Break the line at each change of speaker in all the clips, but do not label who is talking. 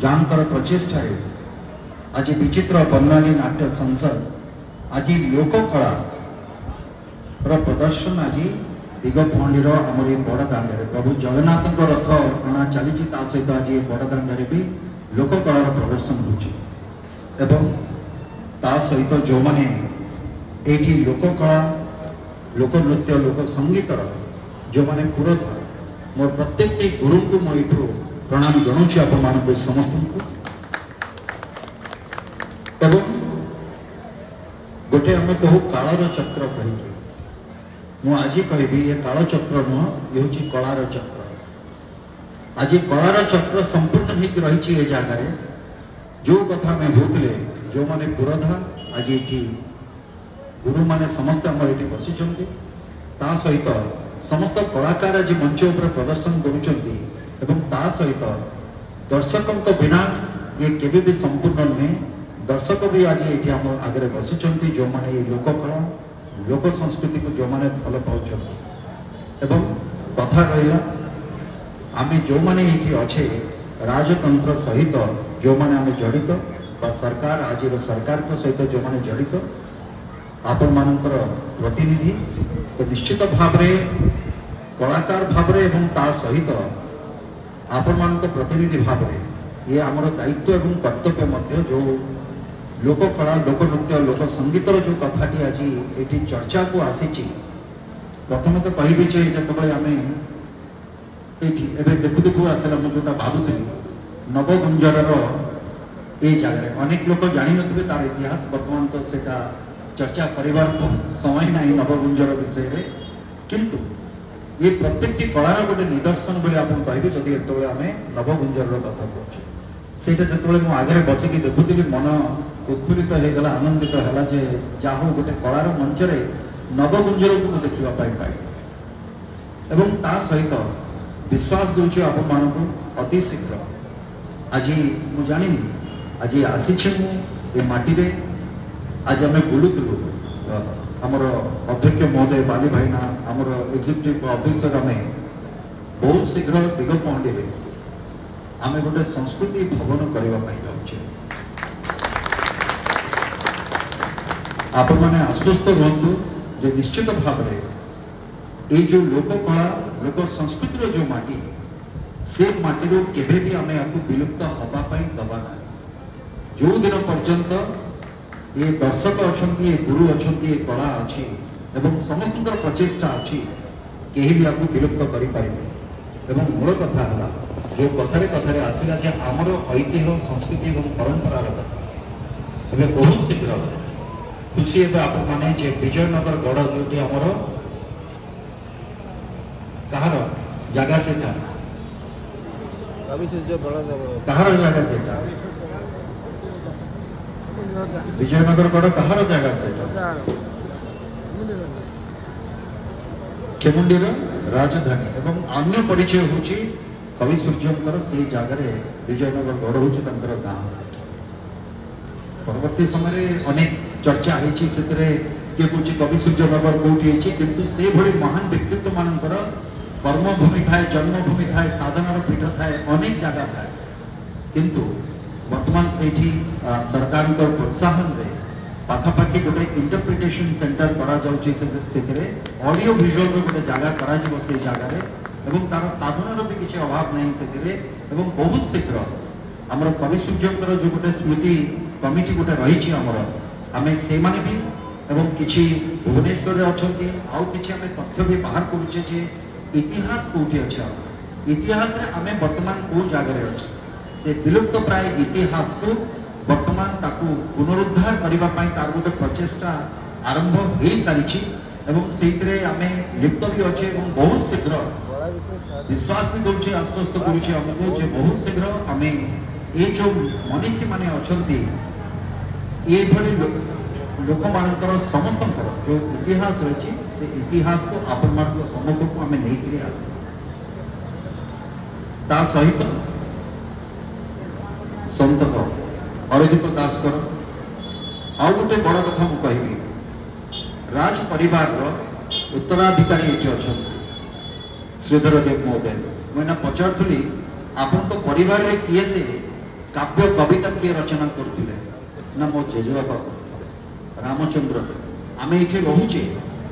जानकर प्रचेषा आज विचित्र बंगाली नाट्य संसद आज लोककला प्रदर्शन आज दिगपहंडीर आम बड़ दांडे प्रभु जगन्नाथ रथ अणा चली सहित आज बड़ दांडे भी लोककलार प्रदर्शन हो सहित जो मैंने ये लोककला लोकनृत्य लोक संगीतर जो मैंने पुरोधा मोर प्रत्येक गुरु को मुझे प्रणाम जनाऊँ आप समस्त गोटे आम कहू कालर चक्र कही मु आज कहबी ये काल चक्र नुह ये हूँ कलार चक्र आज कलार चक्र संपूर्ण हो रही है जगार जो कथा मैं भूतले जो माने पुरोधा आज ये गुरु माने समस्त आम ये बसी सहित समस्त कलाकार आज मंच उपर प्रदर्शन करुँचा सहित दर्शकों बिना ये केवे भी संपूर्ण नुहे दर्शक भी आज ये आम आगे बसी जो मैंने ये लोककला लोक संस्कृति को जो मैंने भल पाँच कथा रहा आम जो मैंने ये अच्छे राजतंत्र सहित जो मैंने आम जड़ित सरकार आज सरकार सहित जो मैंने जड़ित आपण मानकर प्रतिनिधि तो निश्चित भाव कलाकार भाव सहित आपण मान प्रतिनिधि भाव ये आमर दायित्व एवं कर्तव्य जो लोककला लोकनृत्य लोक संगीतर जो कथाटी आज ये चर्चा को आसी प्रथम तो कहबी जो आम ये देखु देखु आसला मुझे भावुली नवगुंजर ये जगह अनेक लोग जानी थे तार इतिहास बर्तमान तो सेटा चर्चा करार समय ना नवगुंजर विषय में किंतु ये प्रत्येक कलार गोटे निदर्शन बोली आप कहे जदि जो आम नवगुंजर कथा कहूँ सेटा जो मुझे आगे बसिकी देखुली मन उत्फुल्लित होगला आनंदित है जे जहाँ गोटे कलार मंचरे नवगुंजर को देखा पाई एवं ता सहित विश्वास दूचे आप मानक अति शीघ्र आज मु जानी आज आसी ये माटी रे आज आम बुलूलु आमर अध्यक्ष महोदय बाली भाईना आमर एक्जिक्यूटिव ऑफिसर आम बहुत शीघ्र दिगपहंडी में आम गोटे संस्कृति भवन करने जाऊे आप मैंने आश्वस्त रुहतु जो निश्चित भाव ये जो लोककला लोक संस्कृतिर जो माटी से माटी केवे भी आम आपको विलुप्त हाँपाई दबा ना जो दिन पर्यंत ये दर्शक अच्छा ये गुरु अच्छा ये कला अच्छी एवं समस्त प्रचेषा अच्छी कहीं भी आपको विलुप्त करें मूल कथा है जो कथार कथार आसला जे आमर ऐतिह्य संस्कृति और परंपरार कथा बहुत शीघ्र खुशी है आप माने जे विजयनगर गढ़ जो आमर कहार जगह से कहार जगह से विजयनगर गढ़ कहार जगह से खेमुंडीर राजधानी एवं अन्य परिचय हूँ कवि सूर्यंकर से जगह विजयनगर गढ़ हूँ गाँ से परवर्ती समय अनेक चर्चा होती किए कौन कवि सूर्यनगर कौटी किंतु से भली महान व्यक्तित्व मानकर कर्मभूमि थाए जन्मभूमि थाए साधनार पीठ थाए अनेक जगह थाए किंतु वर्तमान से सरकार प्रोत्साहन रे पाखापाखि गोटे इंटरप्रिटेशन सेंटर करा ऑडियो विजुअल गोटे जगह करा से जगह एवं तार साधनार भी किसी अभाव नहीं से बहुत शीघ्र आमर कवि सूर्यंकर जो गोटे स्मृति कमिटी गोटे रही आम से माने भी एवं किसी भुवनेश्वर अच्छा आउ कि आम तथ्य भी बाहर करुचे इतिहास कौटी अच्छे इतिहास रे आम वर्तमान कौ जगह अच्छे से विलुप्त प्राय इतिहास को वर्तमान ताकू पुनरुद्धार करने तार गोटे प्रचेषा आरंभ हो सारी से आम लिप्त भी अच्छे बहुत शीघ्र विश्वास भी दूचे आश्वस्त करुचे आमको जे बहुत शीघ्र आम ये जो मनीषी माने अच्छा ये लोक मानकर समस्त जो इतिहास रही से इतिहास को आपण सम्मुख को आम नहीं आस सहित संत अरिजित दासकर आउ गोटे बड़ कथा मु कहबी राज परिवार उत्तराधिकारी ये अच्छा श्रीधर देव महोदय मुझे पचारूली आपण तो परिवार रे किए से काव्य कविता किए रचना करथिले ना मो जेजेबापा रामचंद्र। आम ये रोचे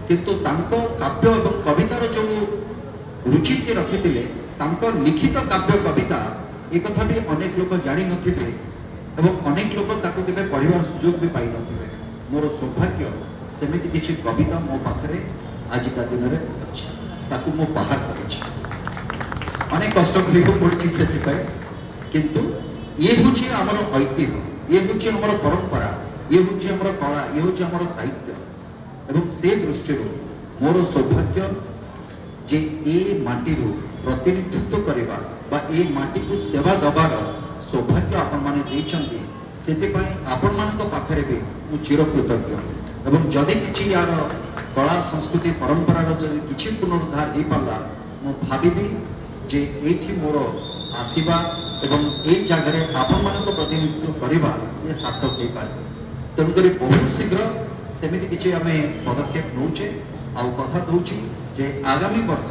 किंतु तांको काव्य और कवितार जो रुचि से रखिथिले तांको लिखित काव्य कविता एक कथा भी अनेक लोग जानी नथिबे एवं अनेक लोग ताको केबे पढ़िबार सुयोग भी पाई नथिबे। मोर सौभाग्य सेमिति किछि कविता मो पाखरे आजिका दिन में अच्छी ताकू मो बाहर करिछि। अनेक कष्ट करिको पड़छि सेतिपाई किंतु ये होछि हमर ऐतिह्य, ये होछि हमर परंपरा, ये होछि हमर कला, ये होछि हमर साहित्य एवं से दृष्टि मोर सौभाग्य जे ए माटी प्रतिनिधित्व करबा बा ए माटी को सेवा दबार सौभाग्य आपण माने दैछन्ती। सेतिपाई आपण मानक पाखरे भी मु चिरकृतज्ञ एवं जदि किछि यार कला संस्कृति परंपरा जदि किछि पुनरुद्धार हो पाला मु भाबिबी जे एठी मोर आसीबा एवं ए जगह आपण मानक प्रतिनिधित्व करबा ये सार्थक हो पारे। तेणुकरी बहुत शीघ्र सेमिति किछि आमे पदक्षेप नौचे आउ कथा दउछि जे आगामी वर्ष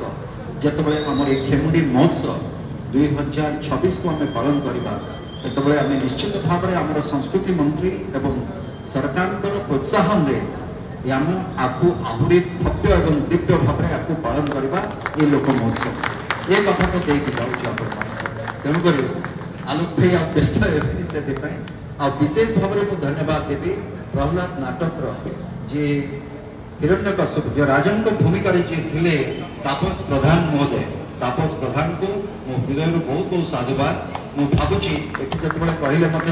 जेतबळे हमर खेमुंडी महोत्सव 2026 को आमे पालन करबा तेतबळे आमे निश्चित भाव में हमर संस्कृति मंत्री एवं सरकार प्रोत्साहन रे आम आपको आहुरी भव्य एवं दिव्य भाव में आपको पालन करबा ये लोक महोत्सव ये कथा तो देख जाऊँ तेणुक आलोक भाई आप व्यस्त से आ विशेष भाव में धन्यवाद देवी प्रहलाद नाटक जे हिरण्यकश्यप जो राजन को भूमिका थे तापस प्रधान महोदय तापस प्रधान को मो हृदय बहुत बहुत साधुवाद। मुझे भावुची जो कहले मत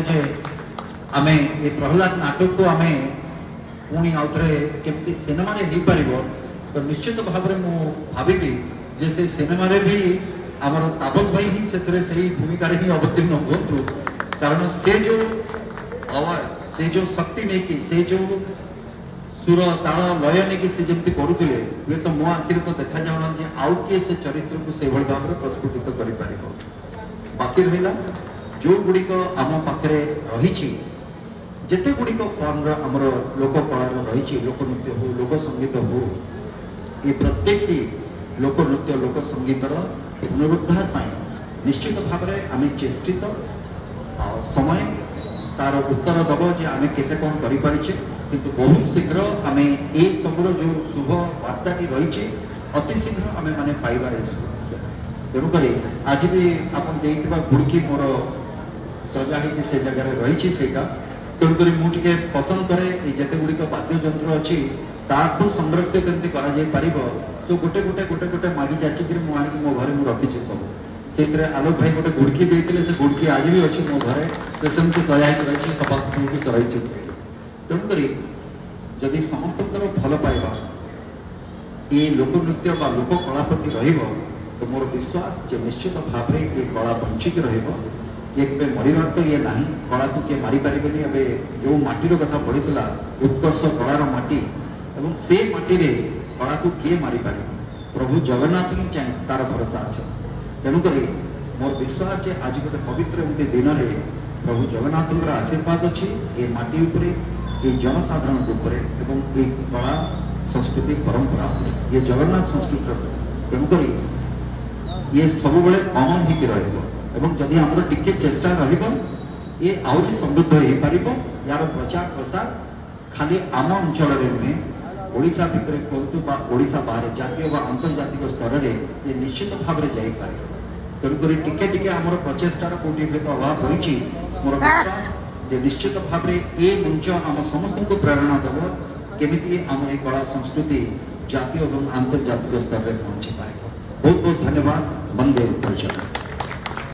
आम ये प्रहलाद नाटक को आम पुणी आउ थे केमती सिनेमा हो पार तो निश्चित भाव में मुझे भावी जे से सिनेमा भी आमर तापस भाई ही से भूमिका ही अवतीर्ण हूँ कारण से जो आवाज से जो शक्ति नहीं से जो सुर ताल लय नहीं से जमी करुले हुए तो मो आखिर तो देखा जाऊना जे आउ किए से चरित्र को से भाव में प्रस्फुटित कर बाकी रहा जो गुड़िक आम पाखे रही जिते गुड़िक फॉर्म आमर लोक कला रही लोकनृत्य हो लोक संगीत हो ये प्रत्येक लोकनृत्य लोक संगीतर पुनरुद्धार निश्चित भाव में आम चेष्टित समय तार उत्तर दब जे आम केते कौन करें किंतु बहुत शीघ्र आम ए सबुर जो शुभ वार्ताटी रही अति शीघ्र आम मैंने पाइबार तेणुक आज भी आप गुड़की मोर सजा से जगह रही तेणुक मुझे पसंद करे जिते गुड़िक वाद्य यंत्र अच्छी ताकू संरक्षित केमती कर सो गोटे गोटे गोटे गोटे मागी जाचिक मो घर मुझे रखी सब से आलोक भाई गोटे गुड़की देते से गुड़की आज भी अच्छी मो घर से सेमती सजा रही सफा सुफी रही तेणुक जदि समस्त भल पाइबा ये लोकनृत्य बा लोक कला प्रति तो मोर विश्वास जे निश्चित भाव में ये कला बंचिक ये के मरबार तो ये ना कला को किए मारी पारे जो माटीर कथा पड़ता उत्कर्ष कलार माटी एवं से माटी रे कला को किए मारी पारे प्रभु जगन्नाथ ही चाहे तार भरोसा अच्छे तेणुक मोर विश्वास जे आज गोटे पवित्र एमती दिन में प्रभु जगन्नाथ आशीर्वाद अच्छी ये माटी उपरे ये जनसाधारण उपरे एवं ये कला संस्कृति परंपरा ये जगन्नाथ संस्कृति तेणुक ये सब बड़े अमन ही एवं जदि आम टिके चेष्टा ये आहरी समृद्ध हो पार यार प्रचार प्रसार खाली आम अंचल नुहे ओडिशा भितर कहतु ओडिशा बाहर जातीय व अंतर्जातिक स्तर में ये निश्चित भाव में जापे तेणुक टिके टिके आम प्रचेषार कौटी अभाव रही मोर विश्वास जे निश्चित भाव में ये मंच आम समस्त को प्रेरणा देव केमिति आम ये कला संस्कृति जातीय और अंतर्जातिक स्तर में पहुंची पाए। बहुत बहुत धन्यवाद। वंदे उत्तराखंड।